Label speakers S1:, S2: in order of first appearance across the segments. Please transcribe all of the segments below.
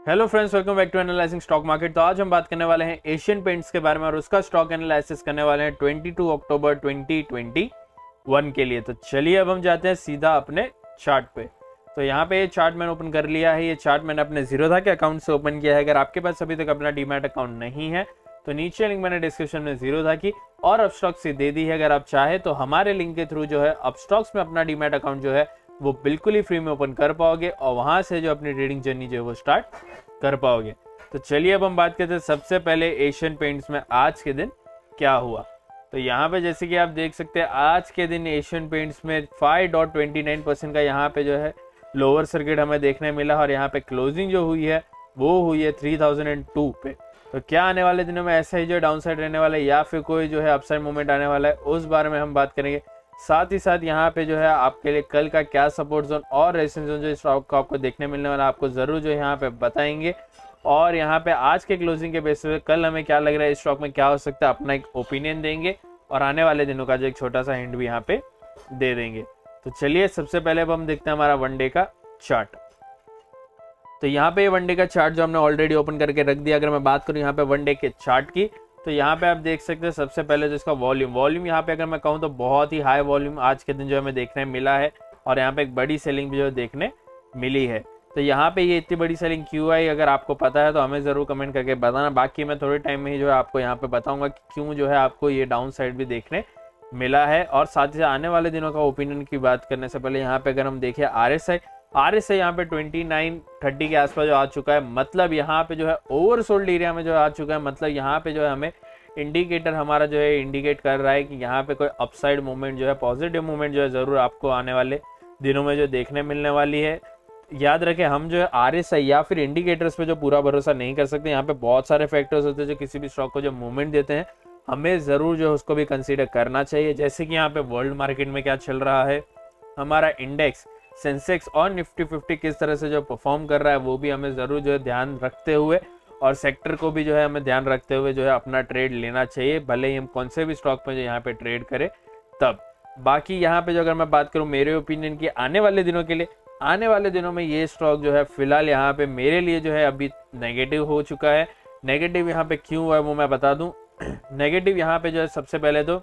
S1: Hello friends, welcome back to analysing stock market. तो आज हम बात करने वाले हैं एशियन पेंट्स के बारे में और उसका स्टॉक एनालिसिस करने वाले हैं 22 अक्टूबर 2021 के लिए। तो चलिए अब हम जाते हैं सीधा अपने चार्ट पे। तो यहाँ पे ये चार्ट मैंने ओपन कर लिया है। ये चार्ट मैंने अपने जीरोधा के अकाउंट से ओपन किया है। अगर आपके पास अभी तक अपना डीमैट अकाउंट नहीं है तो नीचे लिंक मैंने डिस्क्रिप्शन में जीरोधा की और अपस्टॉक से दे दी है। अगर आप चाहे तो हमारे लिंक के थ्रू जो है अपस्टॉक्स में अपना डीमैट अकाउंट जो है वो बिल्कुल ही फ्री में ओपन कर पाओगे और वहां से जो अपनी ट्रेडिंग जर्नी जो है वो स्टार्ट कर पाओगे। तो चलिए अब हम बात करते हैं सबसे पहले एशियन पेंट्स में आज के दिन क्या हुआ। तो यहाँ पे जैसे कि आप देख सकते हैं आज के दिन एशियन पेंट्स में 5.29% का यहाँ पे जो है लोअर सर्किट हमें देखने मिला और यहाँ पे क्लोजिंग जो हुई है वो हुई है 3002 पे। तो क्या आने वाले दिनों में ऐसा ही जो डाउन साइड रहने वाला है या फिर कोई जो है अपसाइड मूवमेंट आने वाला है उस बारे में हम बात करेंगे। साथ ही साथ यहाँ पे जो है आपके लिए कल का क्या सपोर्ट जोन और रेजिस्टेंस जोन जो स्टॉक को आपको देखने मिलने वाला आपको जरूर जो यहाँ पे बताएंगे। और यहाँ पे आज के क्लोजिंग के बेसिस पे कल हमें क्या लग रहा है इस स्टॉक में क्या हो सकता है अपना एक ओपिनियन देंगे और आने वाले दिनों का जो एक छोटा सा हिंट भी यहाँ पे दे देंगे। तो चलिए सबसे पहले अब हम देखते हैं हमारा वनडे का चार्ट। तो यहाँ पे वनडे का चार्ट जो हमने ऑलरेडी ओपन करके रख दिया। अगर मैं बात करूँ यहाँ पे वनडे के चार्ट की तो यहाँ पे आप देख सकते हैं सबसे पहले जो इसका वॉल्यूम यहाँ पे अगर मैं कहूँ तो बहुत ही हाई वॉल्यूम आज के दिन जो हमें देखने मिला है और यहाँ पे एक बड़ी सेलिंग भी जो देखने मिली है। तो यहाँ पे ये इतनी बड़ी सेलिंग क्यों आई अगर आपको पता है तो हमें ज़रूर कमेंट करके बताना। बाकी मैं थोड़े टाइम में ही जो है आपको यहाँ पे बताऊँगा कि क्यों जो है आपको ये डाउन साइड भी देखने मिला है। और साथ ही आने वाले दिनों का ओपिनियन की बात करने से पहले यहाँ पे अगर हम देखें RSI यहाँ पे 2930 के आसपास जो आ चुका है, मतलब यहाँ पे जो है ओवरसोल्ड एरिया में जो आ चुका है। मतलब यहाँ पे जो है हमें इंडिकेटर हमारा जो है इंडिकेट कर रहा है कि यहाँ पे कोई अपसाइड मूवमेंट जो है पॉजिटिव मूवमेंट जो है ज़रूर आपको आने वाले दिनों में जो देखने मिलने वाली है। याद रखें हम जो है RSI या फिर इंडिकेटर्स पे जो पूरा भरोसा नहीं कर सकते। यहाँ पे बहुत सारे फैक्टर्स होते हैं जो किसी भी स्टॉक को जो मूवमेंट देते हैं हमें ज़रूर जो है उसको भी कंसीडर करना चाहिए। जैसे कि यहाँ पे वर्ल्ड मार्केट में क्या चल रहा है, हमारा इंडेक्स सेंसेक्स और निफ्टी 50 किस तरह से जो परफॉर्म कर रहा है वो भी हमें ज़रूर जो है ध्यान रखते हुए और सेक्टर को भी जो है हमें ध्यान रखते हुए जो है अपना ट्रेड लेना चाहिए, भले ही हम कौन से भी स्टॉक में जो यहाँ पे ट्रेड करें तब। बाकी यहाँ पे जो अगर मैं बात करूँ मेरे ओपिनियन की आने वाले दिनों के लिए, आने वाले दिनों में ये स्टॉक जो है फिलहाल यहाँ पे मेरे लिए जो है अभी नेगेटिव हो चुका है। नेगेटिव यहाँ पे क्यों हुआ है वो मैं बता दूँ। नेगेटिव यहाँ पे जो है सबसे पहले तो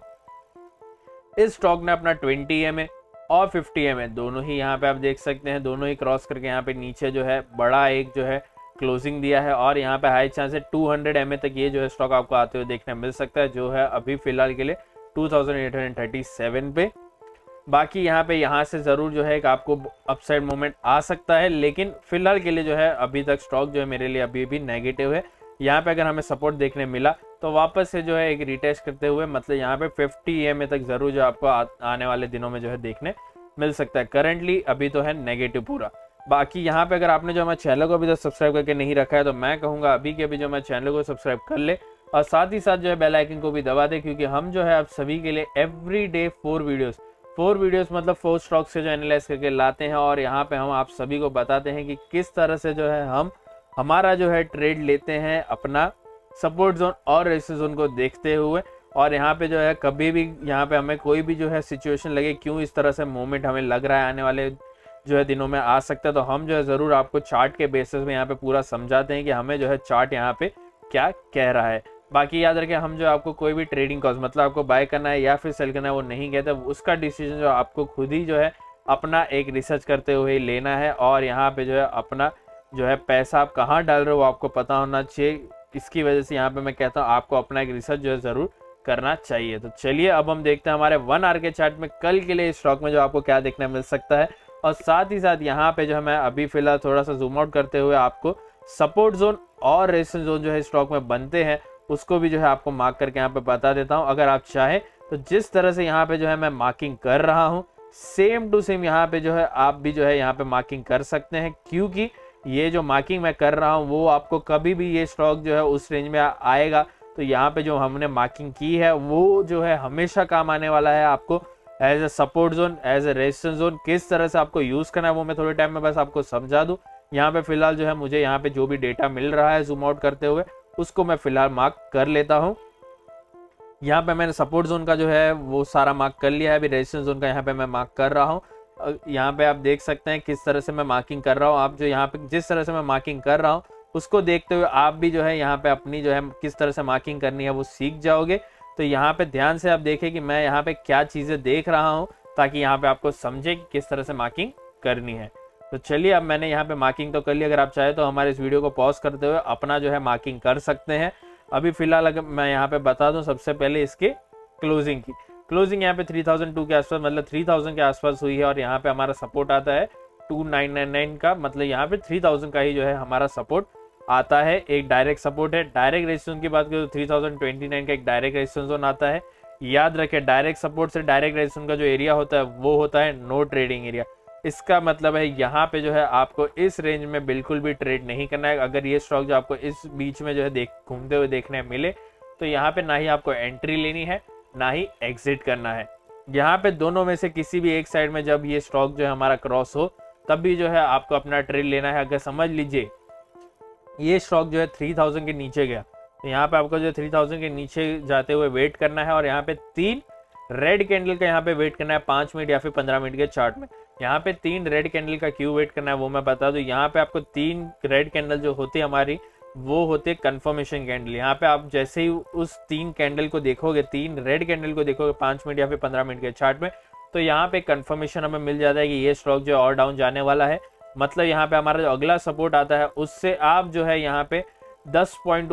S1: इस स्टॉक ने अपना 20 EMA और 50 EMA दोनों ही यहाँ पे आप देख सकते हैं, दोनों ही क्रॉस करके यहाँ पे नीचे जो है बड़ा एक जो है क्लोजिंग दिया है और यहाँ पे हाई चांस है 200 EMA तक ये जो है स्टॉक आपको आते हुए देखने मिल सकता है, जो है अभी फिलहाल के लिए 2837 पे। बाकी यहाँ से ज़रूर जो है एक आपको अपसाइड मूवमेंट आ सकता है, लेकिन फिलहाल के लिए जो है अभी तक स्टॉक जो है मेरे लिए अभी भी नेगेटिव है। यहाँ पे अगर हमें सपोर्ट देखने मिला तो वापस से जो है एक रिटेस्ट करते हुए मतलब यहाँ पे 50 EMA तक ज़रूर जो आपको आने वाले दिनों में जो है देखने मिल सकता है। करंटली अभी तो है नेगेटिव पूरा। बाकी यहाँ पे अगर आपने जो हमारे चैनल को अभी तक सब्सक्राइब करके नहीं रखा है तो मैं कहूँगा अभी के अभी जो हमारे चैनल को सब्सक्राइब कर ले और साथ ही साथ जो है बेल आइकन को भी दबा दे, क्योंकि हम जो है आप सभी के लिए एवरी डे 4 वीडियोस मतलब 4 स्टॉक्स से जो एनालाइज करके लाते हैं और यहाँ पे हम आप सभी को बताते हैं कि किस तरह से जो है हम हमारा जो है ट्रेड लेते हैं अपना सपोर्ट जोन और रेजिस्टेंस जोन को देखते हुए। और यहाँ पे जो है कभी भी यहाँ पे हमें कोई भी जो है सिचुएशन लगे क्यों इस तरह से मूवमेंट हमें लग रहा है आने वाले जो है दिनों में आ सकता है, तो हम जो है ज़रूर आपको चार्ट के बेसिस में यहाँ पे पूरा समझाते हैं कि हमें जो है चार्ट यहाँ पे क्या कह रहा है। बाकी याद रखें हम जो आपको कोई भी ट्रेडिंग कॉस्ट मतलब आपको बाय करना है या फिर सेल करना है वो नहीं कहते, उसका डिसीजन जो आपको खुद ही जो है अपना एक रिसर्च करते हुए लेना है। और यहाँ पे जो है अपना जो है पैसा आप कहाँ डाल रहे हो वो आपको पता होना चाहिए। इसकी वजह से यहाँ पे मैं कहता हूँ आपको अपना एक रिसर्च जो है ज़रूर करना चाहिए। तो चलिए अब हम देखते हैं हमारे 1 आवर के चार्ट में कल के लिए स्टॉक में जो आपको क्या देखने मिल सकता है। और साथ ही साथ यहाँ पे जो है मैं अभी फिलहाल थोड़ा सा जूम आउट करते हुए आपको सपोर्ट जोन और रेजिस्टेंस जोन जो है स्टॉक में बनते हैं उसको भी जो है आपको मार्क करके यहाँ पे बता देता हूँ। अगर आप चाहें तो जिस तरह से यहाँ पे जो है मैं मार्किंग कर रहा हूँ सेम टू सेम यहाँ पे जो है आप भी जो है यहाँ पे मार्किंग कर सकते हैं, क्योंकि ये जो मार्किंग मैं कर रहा हूँ वो आपको कभी भी ये स्टॉक जो है उस रेंज में आएगा तो यहाँ पे जो हमने मार्किंग की है वो जो है हमेशा काम आने वाला है। आपको as a support zone as a resistance zone किस तरह से आपको यूज़ करना है वो मैं थोड़े टाइम में बस आपको समझा दूँ। यहाँ पे फिलहाल जो है मुझे यहाँ पे जो भी डेटा मिल रहा है जूम आउट करते हुए उसको मैं फिलहाल मार्क कर लेता हूँ। यहाँ पे मैंने सपोर्ट जोन का जो है वो सारा मार्क कर लिया है, अभी रेजिस्टेंस जोन का यहाँ पे मैं मार्क कर रहा हूँ। यहाँ पे आप देख सकते हैं किस तरह से मैं मार्किंग कर रहा हूँ। आप जो यहाँ पे जिस तरह से मैं मार्किंग कर रहा हूँ उसको देखते हुए आप भी जो है यहाँ पे अपनी जो है किस तरह से मार्किंग करनी है वो सीख जाओगे। तो यहाँ पे ध्यान से आप देखें कि मैं यहाँ पे क्या चीज़ें देख रहा हूँ, ताकि यहाँ पे आपको समझे कि किस तरह से मार्किंग करनी है। तो चलिए अब मैंने यहाँ पे मार्किंग तो कर ली, अगर आप चाहे तो हमारे इस वीडियो को पॉज करते हुए अपना जो है मार्किंग कर सकते हैं। अभी फिलहाल अगर मैं यहाँ पे बता दूँ सबसे पहले इसके क्लोजिंग की। क्लोजिंग यहाँ पे 3002 के आसपास मतलब 3000 के आसपास हुई है, और यहाँ पे हमारा सपोर्ट आता है 2999 का, मतलब यहाँ पे 3000 का ही जो है हमारा सपोर्ट आता है, एक डायरेक्ट सपोर्ट है। डायरेक्ट रेजिस्टेंस की बात करें तो 3029 का एक डायरेक्ट रेजिस्टेंस जोन आता है। याद रखें डायरेक्ट सपोर्ट से डायरेक्ट रेजिस्टेंस का जो एरिया होता है वो होता है नो ट्रेडिंग एरिया। इसका मतलब है यहाँ पे जो है आपको इस रेंज में बिल्कुल भी ट्रेड नहीं करना है। अगर ये स्टॉक जो आपको इस बीच में जो है घूमते हुए देखने मिले तो यहाँ पे ना ही आपको एंट्री लेनी है ना ही एग्जिट करना है। यहाँ पे दोनों में से किसी भी एक साइड में जब ये स्टॉक जो है हमारा क्रॉस हो तब भी जो है आपको अपना ट्रेड लेना है। अगर समझ लीजिए ये स्टॉक जो है 3000 के नीचे गया तो यहाँ पे आपको जो 3000 के नीचे जाते हुए वेट करना है, और यहाँ पे 3 रेड कैंडल का यहाँ पे वेट करना है 5 मिनट या फिर 15 मिनट के चार्ट में। यहाँ पे 3 रेड कैंडल का क्यों वेट करना है वो मैं बता दूं। यहाँ पे आपको 3 रेड कैंडल जो होती है हमारी वो होते कंफर्मेशन कैंडल। यहाँ पे आप जैसे ही उस 3 कैंडल को देखोगे, 3 रेड कैंडल को देखोगे 5 मिनट या फिर 15 मिनट के चार्ट में, तो यहाँ पे कंफर्मेशन हमें मिल जाता है कि ये स्टॉक जो और डाउन जाने वाला है। मतलब यहाँ पे हमारा जो अगला सपोर्ट आता है उससे आप जो है यहाँ पे 10 पॉइंट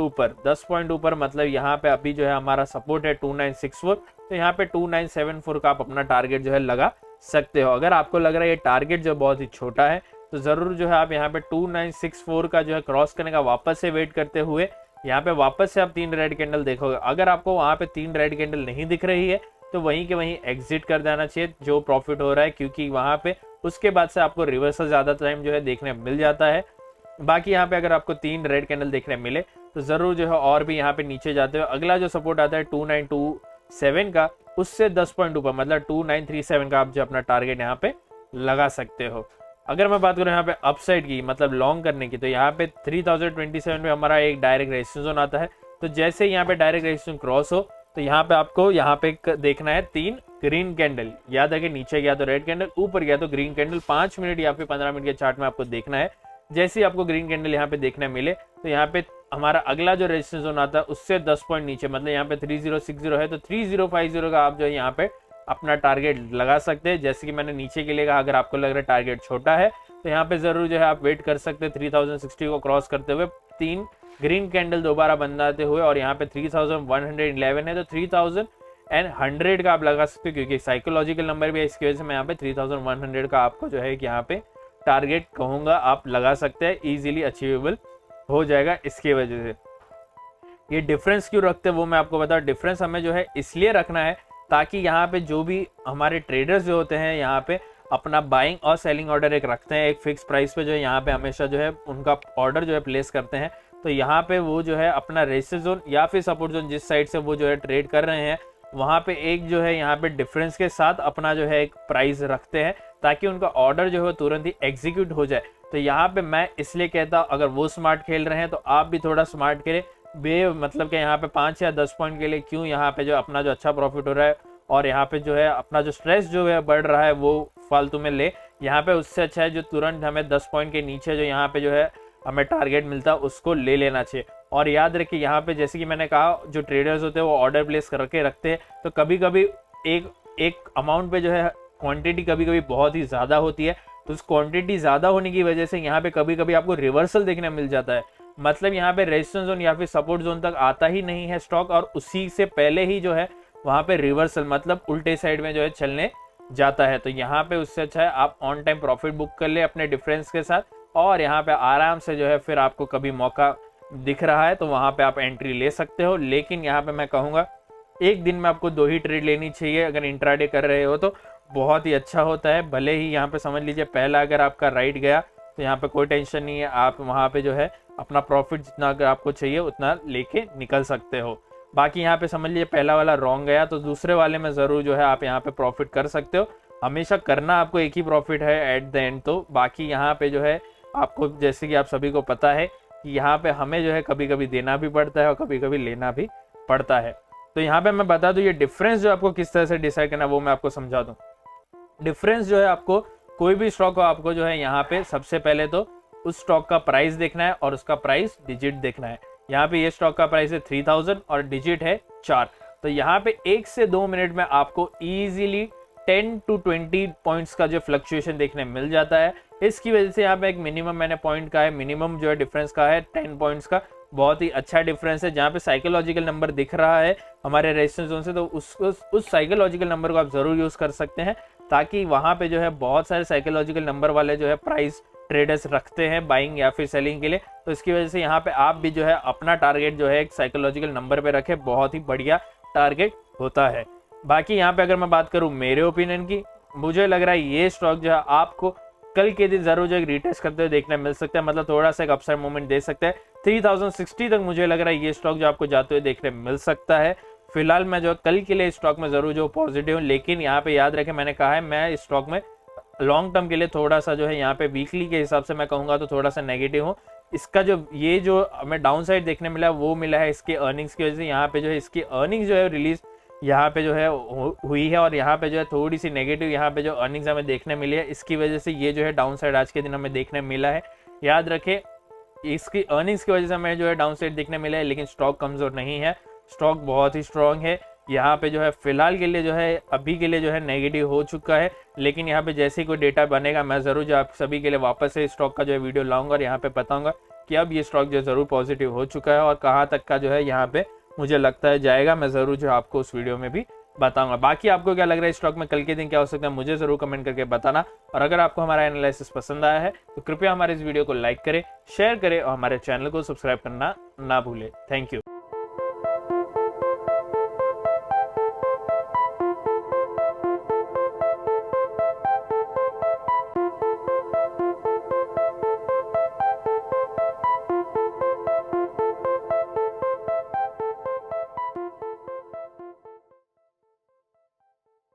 S1: ऊपर मतलब यहाँ पे अभी जो है हमारा सपोर्ट है 2964, तो यहाँ पे 2974 का आप अपना टारगेट जो है लगा सकते हो। अगर आपको लग रहा है ये टारगेट जो बहुत ही छोटा है तो जरूर जो है आप यहाँ पे 2964 का जो है क्रॉस करने का वापस से वेट करते हुए यहाँ पे वापस से आप 3 रेड कैंडल देखोगे। अगर आपको वहाँ पे 3 रेड कैंडल नहीं दिख रही है तो वहीं के वहीं एग्जिट कर देना चाहिए जो प्रॉफिट हो रहा है, क्योंकि वहाँ पे उसके बाद से आपको रिवर्सल ज्यादा टाइम जो है देखने मिल जाता है। बाकी यहाँ पे अगर आपको 3 रेड कैंडल देखने मिले तो जरूर जो है और भी यहाँ पे नीचे जाते हुए अगला जो सपोर्ट आता है 2927 का, उससे 10 पॉइंट ऊपर मतलब 2937 का आप जो अपना टारगेट यहाँ पे लगा सकते हो। अगर मैं बात करूँ यहाँ पे अपसाइड की मतलब लॉन्ग करने की, तो यहाँ पे 3027 में हमारा एक डायरेक्ट रेजिस्टेंस जोन आता है। तो जैसे यहाँ पे डायरेक्ट रेजिस्टेंस क्रॉस हो तो यहाँ पे आपको यहाँ पे देखना है 3 ग्रीन कैंडल। याद है कि नीचे गया तो रेड कैंडल, ऊपर गया तो ग्रीन कैंडल। 5 मिनट या फिर 15 मिनट के चार्ट में आपको देखना है। जैसे ही आपको ग्रीन कैंडल यहाँ पे देखने मिले तो यहाँ पे हमारा अगला जो रेजिस्टेंस जोन आता है उससे 10 पॉइंट नीचे मतलब यहाँ पे 3060 है तो 3050 का आप जो है यहाँ पे अपना टारगेट लगा सकते हैं। जैसे कि मैंने नीचे के लिए कहा, अगर आपको लग रहा है टारगेट छोटा है तो यहाँ पे जरूर जो है आप वेट कर सकते हैं 3060 को क्रॉस करते हुए 3 ग्रीन कैंडल दोबारा बनाते हुए, और यहाँ पे 3111 है तो 3100 का आप लगा सकते हो, क्योंकि साइकोलॉजिकल नंबर भी है। इसकी वजह से मैं यहाँ पे 3100 का आपको जो है कि यहाँ पे टारगेट कहूंगा, आप लगा सकते हैं, इजीली अचीवेबल हो जाएगा। इसकी वजह से ये डिफरेंस क्यों रखते हैं वो मैं आपको बताऊं। डिफरेंस हमें जो है इसलिए रखना है ताकि यहाँ पे जो भी हमारे ट्रेडर्स जो होते हैं यहाँ पे अपना बाइंग और सेलिंग ऑर्डर एक रखते हैं, एक फिक्स प्राइस पे जो है यहाँ पे हमेशा जो है उनका ऑर्डर जो है प्लेस करते हैं। तो यहाँ पे वो जो है अपना रेजिस्टेंस जोन या फिर सपोर्ट जोन जिस साइड से वो जो है ट्रेड कर रहे हैं वहाँ पे एक जो है यहाँ पे डिफरेंस के साथ अपना जो है एक प्राइस रखते हैं ताकि उनका ऑर्डर जो है तुरंत ही एग्जीक्यूट हो जाए। तो यहाँ पे मैं इसलिए कहता हूँ अगर वो स्मार्ट खेल रहे हैं तो आप भी थोड़ा स्मार्ट खेलें। मतलब कि यहाँ पे 5 या 10 पॉइंट के लिए क्यों यहाँ पे जो अपना जो अच्छा प्रॉफिट हो रहा है और यहाँ पे जो है अपना जो स्ट्रेस जो है बढ़ रहा है वो फालतू में ले, यहाँ पे उससे अच्छा है जो तुरंत हमें 10 पॉइंट के नीचे जो यहाँ पे जो है हमें टारगेट मिलता है उसको ले लेना चाहिए। और याद रखिए यहाँ पे जैसे कि मैंने कहा जो ट्रेडर्स होते हैं वो ऑर्डर प्लेस करके रखते हैं, तो कभी कभी एक अमाउंट पे जो है क्वांटिटी कभी कभी बहुत ही ज़्यादा होती है, तो उस क्वांटिटी ज़्यादा होने की वजह से यहाँ पे कभी कभी आपको रिवर्सल देखने मिल जाता है। मतलब यहाँ पे रेजिस्टेंस जोन या फिर सपोर्ट जोन तक आता ही नहीं है स्टॉक और उसी से पहले ही जो है वहाँ पे रिवर्सल मतलब उल्टे साइड में जो है चलने जाता है। तो यहाँ पे उससे अच्छा है आप ऑन टाइम प्रॉफिट बुक कर ले अपने डिफरेंस के साथ, और यहाँ पे आराम से जो है फिर आपको कभी मौका दिख रहा है तो वहाँ पे आप एंट्री ले सकते हो। लेकिन यहाँ पे मैं कहूँगा एक दिन में आपको 2 ही ट्रेड लेनी चाहिए। अगर इंट्राडे कर रहे हो तो बहुत ही अच्छा होता है। भले ही यहाँ पे समझ लीजिए पहला अगर आपका राइट गया तो यहाँ पे कोई टेंशन नहीं है, आप वहाँ पे जो है अपना प्रॉफिट जितना अगर आपको चाहिए उतना लेके निकल सकते हो। बाकी यहाँ पे समझ लीजिए पहला वाला रॉन्ग गया तो दूसरे वाले में ज़रूर जो है आप यहाँ पे प्रॉफिट कर सकते हो। हमेशा करना आपको एक ही प्रॉफिट है एट द एंड। तो बाकी यहाँ पे जो है आपको जैसे कि आप सभी को पता है कि यहाँ पे हमें जो है कभी कभी देना भी पड़ता है और कभी कभी लेना भी पड़ता है। तो यहाँ पे मैं बता दूँ ये डिफरेंस जो आपको किस तरह से डिसाइड करना वो मैं आपको समझा दूँ। डिफरेंस जो है आपको कोई भी स्टॉक को आपको जो है यहाँ पे सबसे पहले तो उस स्टॉक का प्राइस देखना है और उसका प्राइस डिजिट देखना है। यहाँ पे ये स्टॉक का प्राइस है 3000 और डिजिट है 4। तो यहाँ पे 1 से 2 मिनट में आपको इजीली 10 to 20 पॉइंट्स का जो फ्लक्चुएशन देखने मिल जाता है। इसकी वजह से यहाँ पे एक मिनिमम मैंने पॉइंट का है, मिनिमम जो है डिफरेंस का है 10 पॉइंट्स का, बहुत ही अच्छा डिफरेंस है। जहाँ पे साइकोलॉजिकल नंबर दिख रहा है हमारे रेजिस्टेंस जोन से, तो उस साइकोलॉजिकल नंबर को आप जरूर यूज कर सकते हैं, ताकि वहाँ पे जो है बहुत सारे साइकोलॉजिकल नंबर वाले जो है प्राइस ट्रेडर्स रखते हैं बाइंग या फिर सेलिंग के लिए। तो इसकी वजह से यहाँ पे आप भी जो है अपना टारगेट जो है एक साइकोलॉजिकल नंबर पे रखे, बहुत ही बढ़िया टारगेट होता है। बाकी यहाँ पे अगर मैं बात करूँ मेरे ओपिनियन की, मुझे लग रहा है ये स्टॉक जो है आपको कल के दिन जरूर जो रिटेस्ट करते हुए देखने मिल सकता है, मतलब थोड़ा सा एक अपसाइड मूवमेंट दे सकते हैं। 3060 तक मुझे लग रहा है ये स्टॉक जो आपको जाते हुए देखने मिल सकता है। फिलहाल मैं जो कल के लिए स्टॉक में जरूर जो पॉजिटिव हूँ, लेकिन यहाँ पे याद रखें मैंने कहा है मैं इस स्टॉक में लॉन्ग टर्म के लिए थोड़ा सा जो है यहाँ पे वीकली के हिसाब से मैं कहूँगा तो थोड़ा सा नेगेटिव हूँ। इसका जो ये जो हमें डाउन साइड देखने मिला वो मिला है इसके अर्निंग्स की वजह से। यहाँ पे जो है इसकी अर्निंग्स जो है रिलीज यहाँ पे जो है हुई है और यहाँ पे जो है थोड़ी सी नेगेटिव यहाँ पे जो अर्निंग्स हमें देखने मिली है, इसकी वजह से ये जो है डाउन साइड आज के दिन हमें देखने मिला है। याद रखें इसकी अर्निंग्स की वजह से हमें जो है डाउन साइड देखने मिला है, लेकिन स्टॉक कमजोर नहीं है, स्टॉक बहुत ही स्ट्रांग है। यहाँ पे जो है फिलहाल के लिए जो है अभी के लिए जो है नेगेटिव हो चुका है, लेकिन यहाँ पे जैसे ही कोई डेटा बनेगा मैं जरूर जो आप सभी के लिए वापस से स्टॉक का जो है वीडियो लाऊंगा और यहाँ पे बताऊंगा कि अब ये स्टॉक जो है जरूर पॉजिटिव हो चुका है और कहाँ तक का जो है यहाँ पे मुझे लगता है जाएगा, मैं जरूर जो आपको उस वीडियो में भी बताऊंगा। बाकी आपको क्या लग रहा है स्टॉक में कल के दिन क्या हो सकता है मुझे जरूर कमेंट करके बताना। और अगर आपको हमारा एनालिसिस पसंद आया है तो कृपया हमारे इस वीडियो को लाइक करें, शेयर करें और हमारे चैनल को सब्सक्राइब करना ना भूलें। Thank you.